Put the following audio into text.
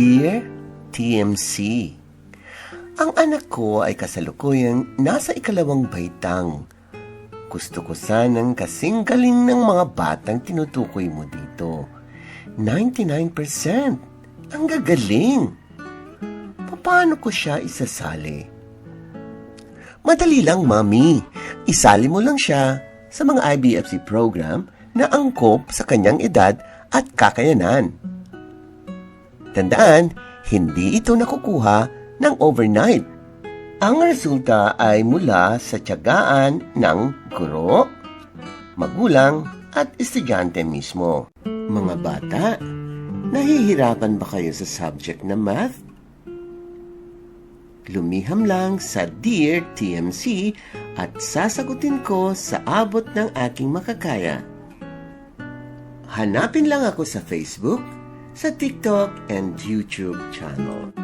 Dear TMC, ang anak ko ay kasalukuyang nasa ikalawang baitang. Gusto ko sanang kasing galing ng mga batang tinutukoy mo dito. 99%! Ang gagaling! Paano ko siya isasali? Madali lang, Mami. Isali mo lang siya sa mga IBFC program na angkop sa kanyang edad at kakayanan. Tandaan, hindi ito nakukuha ng overnight. Ang resulta ay mula sa tiyagaan ng guro, magulang at estudyante mismo. Mga bata, nahihirapan ba kayo sa subject na math? Lumiham lang sa Dear TMC at sasagutin ko sa abot ng aking makakaya. Hanapin lang ako sa Facebook, sa TikTok and YouTube channel.